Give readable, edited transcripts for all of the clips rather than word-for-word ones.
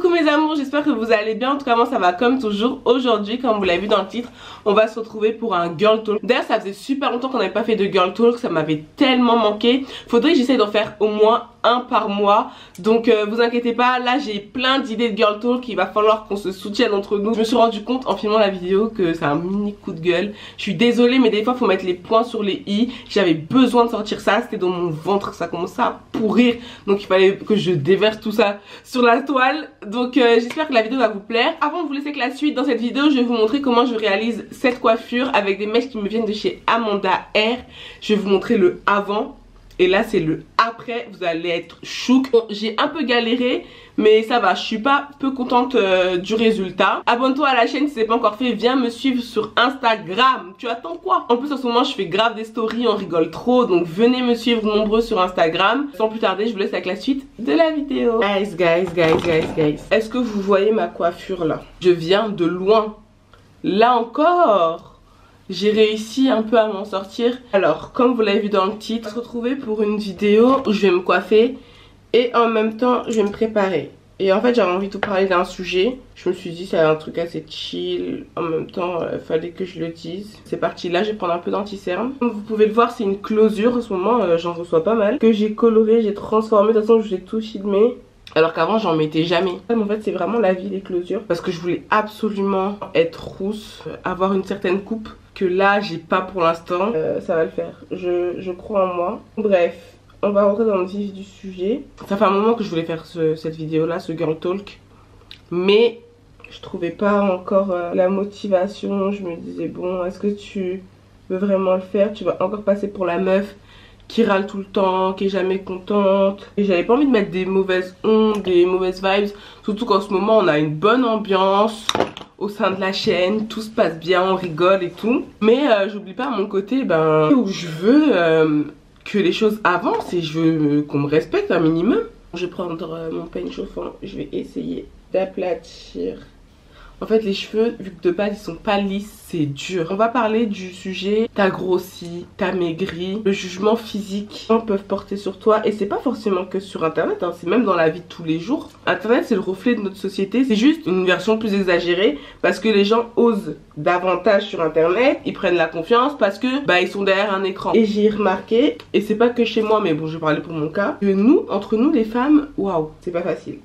Coucou mes amours, j'espère que vous allez bien. En tout cas moi ça va comme toujours. Aujourd'hui, comme vous l'avez vu dans le titre, on va se retrouver pour un girl talk. D'ailleurs ça faisait super longtemps qu'on n'avait pas fait de girl talk, ça m'avait tellement manqué. Faudrait que j'essaye d'en faire au moins un par mois. Donc vous inquiétez pas, là j'ai plein d'idées de girl talk. Il va falloir qu'on se soutienne entre nous. Je me suis rendu compte en filmant la vidéo que c'est un mini coup de gueule. Je suis désolée mais des fois faut mettre les points sur les i. J'avais besoin de sortir ça, c'était dans mon ventre, ça commençait à pourrir. Donc il fallait que je déverse tout ça sur la toile. Donc j'espère que la vidéo va vous plaire. Avant de vous laisser avec la suite, dans cette vidéo je vais vous montrer comment je réalise cette coiffure avec des mèches qui me viennent de chez Amanda Hair. Je vais vous montrer le avant. Et là c'est le après, vous allez être chouk. Bon, j'ai un peu galéré mais ça va, je suis pas peu contente du résultat. Abonne-toi à la chaîne si c'est pas encore fait, viens me suivre sur Instagram. Tu attends quoi? En plus en ce moment je fais grave des stories, on rigole trop. Donc venez me suivre nombreux sur Instagram. Sans plus tarder je vous laisse avec la suite de la vidéo. Guys. Est-ce que vous voyez ma coiffure là? Je viens de loin. Là encore j'ai réussi un peu à m'en sortir. Alors comme vous l'avez vu dans le titre, on va se retrouver pour une vidéo où je vais me coiffer et en même temps je vais me préparer. Et en fait j'avais envie de vous parler d'un sujet. Je me suis dit c'est un truc assez chill. En même temps fallait que je le dise. C'est parti, là je vais prendre un peu d'anti-cerne. Comme vous pouvez le voir c'est une closure en ce moment, j'en reçois pas mal. Que j'ai coloré, j'ai transformé, de toute façon je vous ai tout filmé. Alors qu'avant j'en mettais jamais. En fait c'est vraiment la vie les closures. Parce que je voulais absolument être rousse, avoir une certaine coupe que là j'ai pas pour l'instant. Ça va le faire, je crois en moi. Bref, on va rentrer dans le vif du sujet. Ça fait un moment que je voulais faire cette vidéo là, ce girl talk. Mais je trouvais pas encore la motivation. Je me disais bon, est-ce que tu veux vraiment le faire? Tu vas encore passer pour la meuf qui râle tout le temps, qui est jamais contente. Et j'avais pas envie de mettre des mauvaises ondes, des mauvaises vibes. Surtout qu'en ce moment on a une bonne ambiance au sein de la chaîne, tout se passe bien, on rigole et tout. Mais j'oublie pas à mon côté où je veux que les choses avancent et je veux qu'on me respecte un minimum. Je vais prendre mon peigne chauffant, je vais essayer d'aplatir. En fait les cheveux, vu que de base ils sont pas lisses, c'est dur. On va parler du sujet t'as grossi, t'as maigri, le jugement physique qu'on peuvent porter sur toi. Et c'est pas forcément que sur internet, hein, c'est même dans la vie de tous les jours. Internet c'est le reflet de notre société, c'est juste une version plus exagérée. Parce que les gens osent davantage sur internet, ils prennent la confiance parce que ils sont derrière un écran. Et j'ai remarqué, et c'est pas que chez moi mais bon je vais parler pour mon cas, que nous, entre nous les femmes, waouh, c'est pas facile.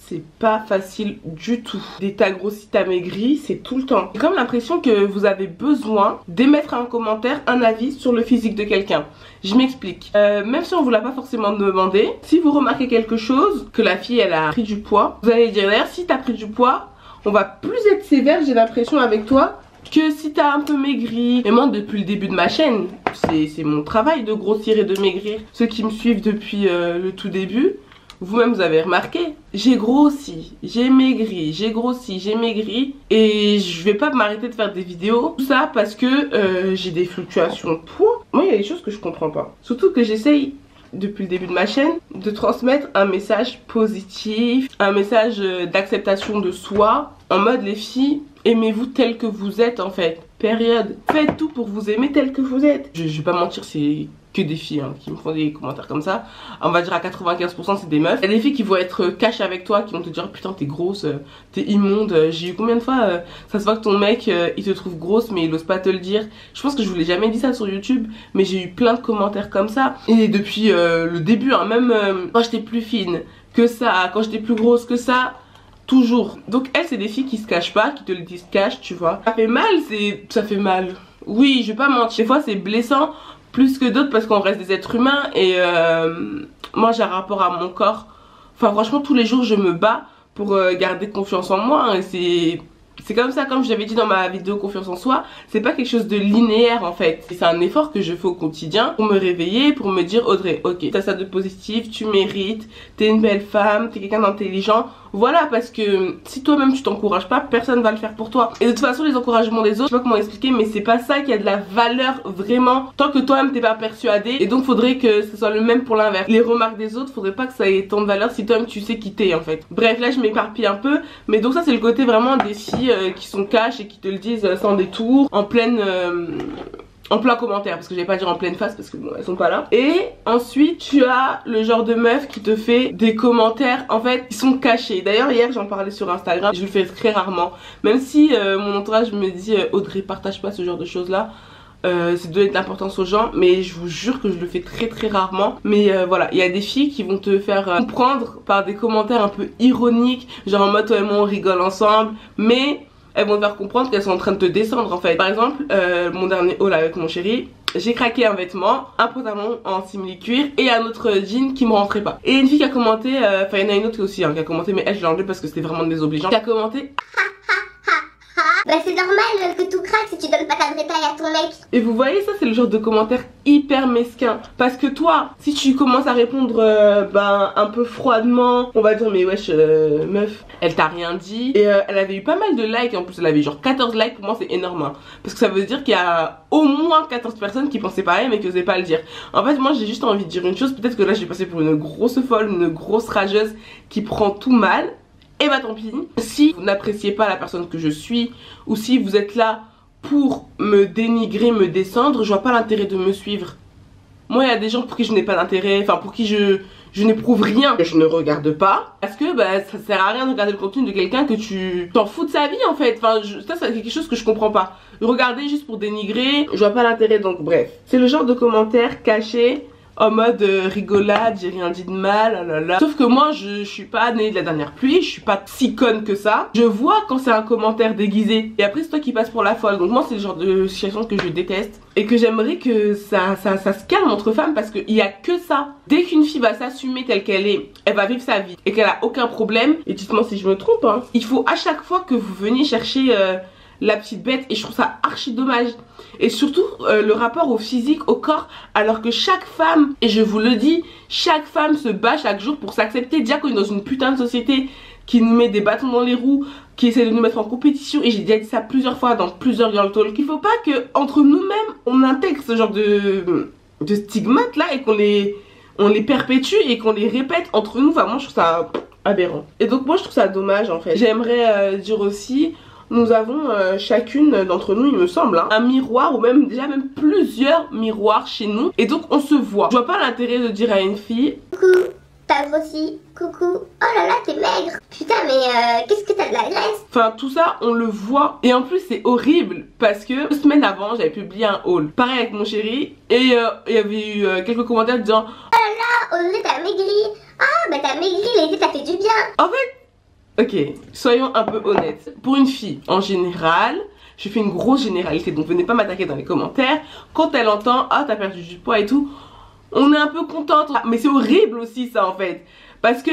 C'est pas facile du tout. Des t'as grossi, t'as maigri, c'est tout le temps. J'ai comme l'impression que vous avez besoin d'émettre un commentaire, un avis sur le physique de quelqu'un. Je m'explique. Même si on vous l'a pas forcément demandé, si vous remarquez quelque chose, que la fille elle a pris du poids, vous allez dire d'ailleurs si t'as pris du poids, on va plus être sévère, j'ai l'impression avec toi, que si t'as un peu maigri. Et moi depuis le début de ma chaîne, c'est mon travail de grossir et de maigrir. Ceux qui me suivent depuis le tout début, vous-même vous avez remarqué, j'ai grossi, j'ai maigri, j'ai grossi, j'ai maigri. Et je vais pas m'arrêter de faire des vidéos. Tout ça parce que j'ai des fluctuations de poids. Moi il y a des choses que je comprends pas. Surtout que j'essaye depuis le début de ma chaîne de transmettre un message positif, un message d'acceptation de soi. En mode les filles, aimez-vous tel que vous êtes en fait. Période. Faites tout pour vous aimer tel que vous êtes. Je vais pas mentir, c'est que des filles qui me font des commentaires comme ça. On va dire à 95% c'est des meufs. Il y a des filles qui vont être cash avec toi, qui vont te dire putain t'es grosse, t'es immonde. J'ai eu combien de fois ça se voit que ton mec il te trouve grosse mais il ose pas te le dire. Je pense que je vous l'ai jamais dit ça sur YouTube, mais j'ai eu plein de commentaires comme ça. Et depuis le début, même quand j'étais plus fine que ça, quand j'étais plus grosse que ça, toujours. Donc elles c'est des filles qui se cachent pas, qui te le disent cash, tu vois. Ça fait mal, ça fait mal. Oui, je vais pas mentir. Des fois c'est blessant plus que d'autres parce qu'on reste des êtres humains. Et moi j'ai un rapport à mon corps. Enfin franchement tous les jours je me bats pour garder confiance en moi. Hein, c'est comme ça, comme je l'avais dit dans ma vidéo confiance en soi, c'est pas quelque chose de linéaire en fait. C'est un effort que je fais au quotidien pour me réveiller, pour me dire Audrey, ok, t'as ça de positif, tu mérites, t'es une belle femme, t'es quelqu'un d'intelligent. Voilà, parce que si toi-même tu t'encourages pas, personne va le faire pour toi. Et de toute façon les encouragements des autres, je sais pas comment expliquer, mais c'est pas ça qui a de la valeur vraiment tant que toi-même t'es pas persuadé. Et donc faudrait que ce soit le même pour l'inverse. Les remarques des autres, faudrait pas que ça ait tant de valeur si toi-même tu sais qui t'es en fait. Bref, là je m'éparpille un peu, mais donc ça c'est le côté vraiment des filles qui sont cash et qui te le disent sans détour, en pleine en plein commentaire, parce que je vais pas dire en pleine face parce que bon, elles sont pas là. Et ensuite tu as le genre de meuf qui te fait des commentaires en fait qui sont cachés. D'ailleurs hier j'en parlais sur Instagram, je le fais très rarement, même si mon entourage me dit Audrey partage pas ce genre de choses là. C'est de donner de l'importance aux gens, mais je vous jure que je le fais très rarement. Mais voilà, il y a des filles qui vont te faire comprendre par des commentaires un peu ironiques, genre en mode toi et moi on rigole ensemble, mais elles vont te faire comprendre qu'elles sont en train de te descendre en fait. Par exemple, mon dernier haul avec mon chéri, j'ai craqué un vêtement, un pantalon en simili-cuir et un autre jean qui me rentrait pas. Et une fille qui a commenté, enfin il y en a une autre aussi qui a commenté, mais elle je l'ai enlevée parce que c'était vraiment désobligeant, qui a commenté bah c'est normal que tout craque si tu donnes pas ta vraie taille à ton mec. Et vous voyez, ça c'est le genre de commentaire hyper mesquin. Parce que toi, si tu commences à répondre un peu froidement, on va dire mais wesh meuf, elle t'a rien dit. Et elle avait eu pas mal de likes, en plus elle avait eu genre 14 likes, pour moi c'est énorme hein. Parce que ça veut dire qu'il y a au moins 14 personnes qui pensaient pareil mais qui osaient pas le dire. En fait moi j'ai juste envie de dire une chose, peut-être que là je vais passer pour une grosse folle, une grosse rageuse qui prend tout mal. Et bah tant pis, si vous n'appréciez pas la personne que je suis, ou si vous êtes là pour me dénigrer, me descendre, je vois pas l'intérêt de me suivre. Moi il y a des gens pour qui je n'ai pas d'intérêt, enfin pour qui je n'éprouve rien, que je ne regarde pas. Parce que bah ça sert à rien de regarder le contenu de quelqu'un que tu t'en fous de sa vie en fait. Enfin ça c'est quelque chose que je comprends pas. Regarder juste pour dénigrer, je vois pas l'intérêt, donc bref. C'est le genre de commentaire caché en mode rigolade, j'ai rien dit de mal, oh là là. Sauf que moi je suis pas née de la dernière pluie, je suis pas si conne que ça. Je vois quand c'est un commentaire déguisé et après c'est toi qui passes pour la folle. Donc moi c'est le genre de situation que je déteste et que j'aimerais que ça se calme entre femmes, parce qu'il y a que ça. Dès qu'une fille va s'assumer telle qu'elle est, elle va vivre sa vie et qu'elle a aucun problème, et dites-moi si je me trompe hein, il faut à chaque fois que vous veniez chercher la petite bête, et je trouve ça archi dommage. Et surtout le rapport au physique, au corps, alors que chaque femme, et je vous le dis, chaque femme se bat chaque jour pour s'accepter. Déjà qu'on est dans une putain de société qui nous met des bâtons dans les roues, qui essaie de nous mettre en compétition, et j'ai déjà dit ça plusieurs fois dans plusieurs girl talk, qu'il faut pas que entre nous-mêmes on intègre ce genre de stigmates là et qu'on les perpétue et qu'on les répète entre nous. Enfin moi je trouve ça aberrant. Et donc moi je trouve ça dommage en fait. J'aimerais dire aussi, nous avons chacune d'entre nous, il me semble, hein, un miroir, ou même déjà même plusieurs miroirs chez nous. Et donc on se voit. Je vois pas l'intérêt de dire à une fille coucou, t'as grossi, coucou, oh là là t'es maigre, putain mais qu'est-ce que t'as de la graisse. Enfin tout ça on le voit. Et en plus c'est horrible parce que 2 semaines avant j'avais publié un haul, pareil avec mon chéri, et il y avait eu quelques commentaires disant oh là là Audrey t'as maigri, ah bah t'as maigri, l'été t'as fait du bien. En fait ok, soyons un peu honnêtes. Pour une fille, en général, je fais une grosse généralité, donc venez pas m'attaquer dans les commentaires. Quand elle entend, ah t'as perdu du poids et tout, on est un peu contente. Mais c'est horrible aussi ça en fait. Parce que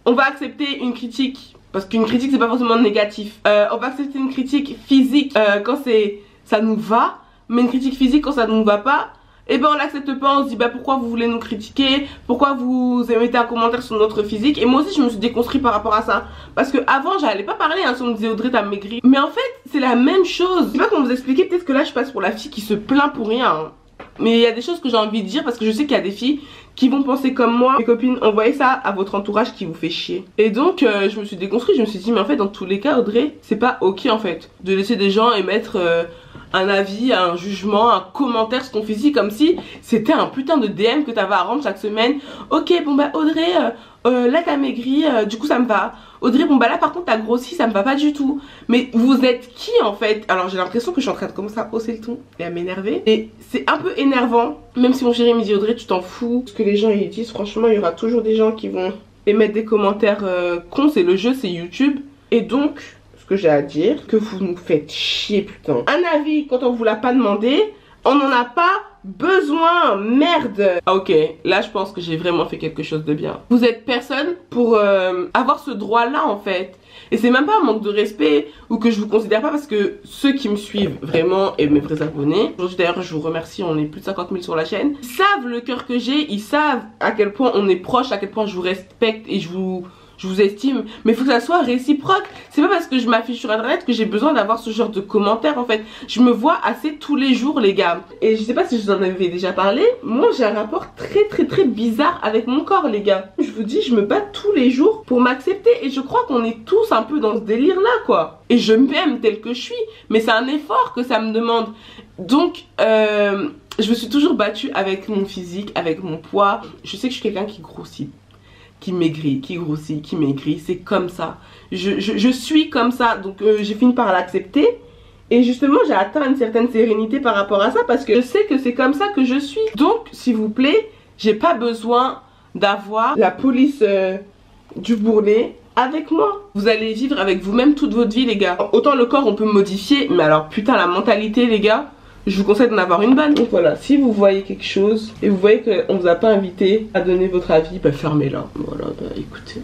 on va accepter une critique, parce qu'une critique c'est pas forcément négatif. On va accepter une critique physique quand ça nous va, mais une critique physique quand ça ne nous va pas, et ben on l'accepte pas, on se dit bah pourquoi vous voulez nous critiquer, pourquoi vous mettez un commentaire sur notre physique. Et moi aussi je me suis déconstruit par rapport à ça, parce que avant j'allais pas parler hein, si on me disait Audrey t'as maigri, mais en fait c'est la même chose. Je sais pas comment vous expliquer, peut-être que là je passe pour la fille qui se plaint pour rien hein. Mais il y a des choses que j'ai envie de dire, parce que je sais qu'il y a des filles qui vont penser comme moi. Mes copines, envoyez ça à votre entourage qui vous fait chier. Et donc je me suis déconstruit, je me suis dit mais en fait dans tous les cas Audrey, c'est pas ok en fait de laisser des gens émettre un avis, un jugement, un commentaire sur ton physique comme si c'était un putain de DM que t'avais à rendre chaque semaine. Ok bon bah Audrey là t'as maigri, du coup ça me va. Audrey bon bah là par contre t'as grossi, ça me va pas du tout. Mais vous êtes qui en fait? Alors j'ai l'impression que je suis en train de commencer à hausser le ton et à m'énerver, et c'est un peu énervant. Même si mon chéri me dit Audrey tu t'en fous ce que les gens ils disent, franchement il y aura toujours des gens qui vont émettre des commentaires cons. C'est le jeu, c'est YouTube. Et donc ce que j'ai à dire, que vous nous faites chier putain. Un avis quand on vous l'a pas demandé, on n'en a pas besoin, merde. Ah ok, là je pense que j'ai vraiment fait quelque chose de bien. Vous êtes personne pour avoir ce droit là en fait. Et c'est même pas un manque de respect ou que je vous considère pas, parce que ceux qui me suivent vraiment et mes vrais abonnés, aujourd'hui d'ailleurs je vous remercie, on est plus de 50 000 sur la chaîne, ils savent le cœur que j'ai, ils savent à quel point on est proche, à quel point je vous respecte et je vous estime. Mais il faut que ça soit réciproque. C'est pas parce que je m'affiche sur internet que j'ai besoin d'avoir ce genre de commentaires en fait. Je me vois assez tous les jours les gars. Et je sais pas si je vous en avais déjà parlé, moi j'ai un rapport très bizarre avec mon corps les gars. Je vous dis, je me bats tous les jours pour m'accepter, et je crois qu'on est tous un peu dans ce délire là quoi. Et je m'aime tel que je suis, mais c'est un effort que ça me demande. Donc je me suis toujours battue avec mon physique, avec mon poids. Je sais que je suis quelqu'un qui grossit, qui maigrit, qui grossit, qui maigrit. C'est comme ça. Je suis comme ça. Donc j'ai fini par l'accepter. Et justement j'ai atteint une certaine sérénité par rapport à ça. Parce que je sais que c'est comme ça que je suis. Donc s'il vous plaît, j'ai pas besoin d'avoir la police du bourrelet avec moi. Vous allez vivre avec vous-même toute votre vie les gars. Autant le corps on peut modifier. Mais alors putain la mentalité les gars, je vous conseille d'en avoir une bonne. Donc voilà, si vous voyez quelque chose et vous voyez qu'on vous a pas invité à donner votre avis, bah fermez-la. Voilà, bah écoutez.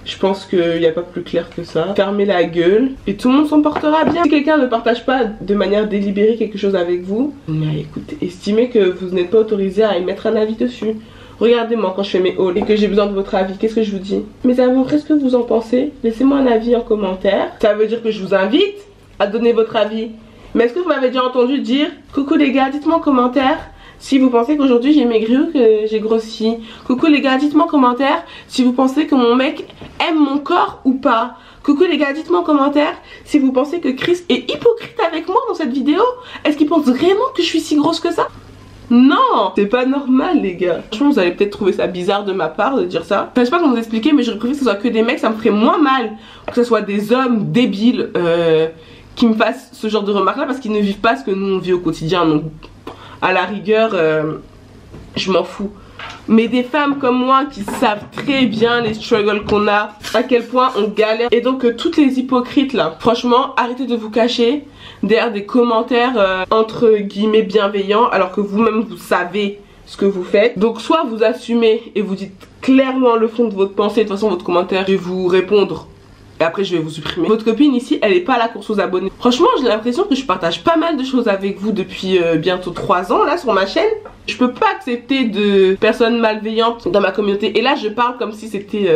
Je pense qu'il n'y a pas plus clair que ça. Fermez la gueule et tout le monde s'en portera bien. Si quelqu'un ne partage pas de manière délibérée quelque chose avec vous, mais écoutez, estimez que vous n'êtes pas autorisé à émettre un avis dessus. Regardez-moi quand je fais mes hauls et que j'ai besoin de votre avis, qu'est-ce que je vous dis? Mes amours, qu'est-ce que vous en pensez? Laissez-moi un avis en commentaire. Ça veut dire que je vous invite à donner votre avis. Mais est-ce que vous m'avez déjà entendu dire coucou les gars, dites-moi en commentaire si vous pensez qu'aujourd'hui j'ai maigri ou que j'ai grossi. Coucou les gars, dites-moi en commentaire si vous pensez que mon mec aime mon corps ou pas. Coucou les gars, dites-moi en commentaire si vous pensez que Chris est hypocrite avec moi dans cette vidéo. Est-ce qu'il pense vraiment que je suis si grosse que ça? Non, c'est pas normal les gars. Franchement vous allez peut-être trouver ça bizarre de ma part de dire ça. Enfin, je sais pas comment vous expliquer, mais j'aurais préféré que ce soit que des mecs, ça me ferait moins mal que ce soit des hommes débiles qui me fassent ce genre de remarques là, parce qu'ils ne vivent pas ce que nous on vit au quotidien. Donc à la rigueur je m'en fous. Mais des femmes comme moi qui savent très bien les struggles qu'on a, à quel point on galère. Et donc toutes les hypocrites là, franchement arrêtez de vous cacher derrière des commentaires entre guillemets bienveillants, alors que vous-même vous savez ce que vous faites. Donc soit vous assumez et vous dites clairement le fond de votre pensée. De toute façon votre commentaire je vais vous répondre et après je vais vous supprimer. Votre copine ici elle est pas à la course aux abonnés. Franchement j'ai l'impression que je partage pas mal de choses avec vous depuis bientôt 3 ans là sur ma chaîne. Je peux pas accepter de personnes malveillantes dans ma communauté. Et là je parle comme si c'était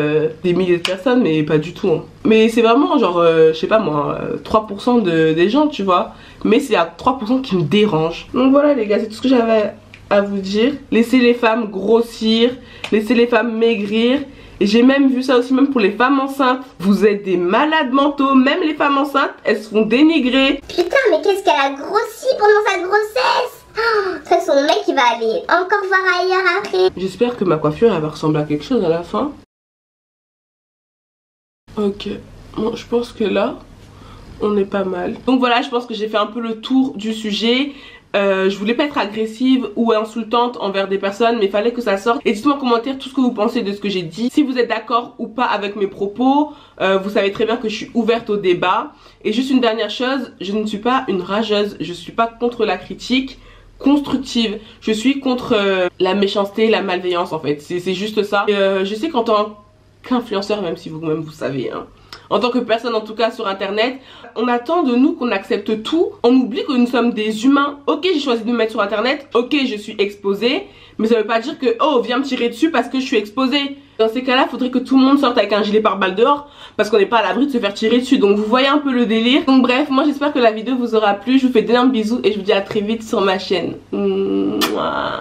des milliers de personnes, mais pas du tout hein. Mais c'est vraiment genre je sais pas moi 3% des gens tu vois. Mais c'est à 3% qui me dérange. Donc voilà les gars, c'est tout ce que j'avais à vous dire. Laissez les femmes grossir, laissez les femmes maigrir. Et j'ai même vu ça aussi même pour les femmes enceintes. Vous êtes des malades mentaux. Même les femmes enceintes, elles se font dénigrer. Putain, mais qu'est-ce qu'elle a grossi pendant sa grossesse. Ça, son mec il va aller encore voir ailleurs après. J'espère que ma coiffure elle va ressembler à quelque chose à la fin. Ok, bon je pense que là on est pas mal. Donc voilà, je pense que j'ai fait un peu le tour du sujet. Je voulais pas être agressive ou insultante envers des personnes, mais il fallait que ça sorte. Et dites-moi en commentaire tout ce que vous pensez de ce que j'ai dit. Si vous êtes d'accord ou pas avec mes propos, vous savez très bien que je suis ouverte au débat. Et juste une dernière chose, je ne suis pas une rageuse, je suis pas contre la critique constructive, je suis contre la méchanceté, la malveillance en fait, c'est juste ça. Et, je sais qu'en tant qu'influenceur, même si vous-même vous savez hein, en tant que personne en tout cas sur internet, on attend de nous qu'on accepte tout. On oublie que nous sommes des humains. Ok j'ai choisi de me mettre sur internet, ok je suis exposée, mais ça veut pas dire que oh viens me tirer dessus parce que je suis exposée. Dans ces cas là faudrait que tout le monde sorte avec un gilet pare-balles dehors, parce qu'on n'est pas à l'abri de se faire tirer dessus. Donc vous voyez un peu le délire. Donc bref, moi j'espère que la vidéo vous aura plu. Je vous fais d'énormes bisous et je vous dis à très vite sur ma chaine. Mouah.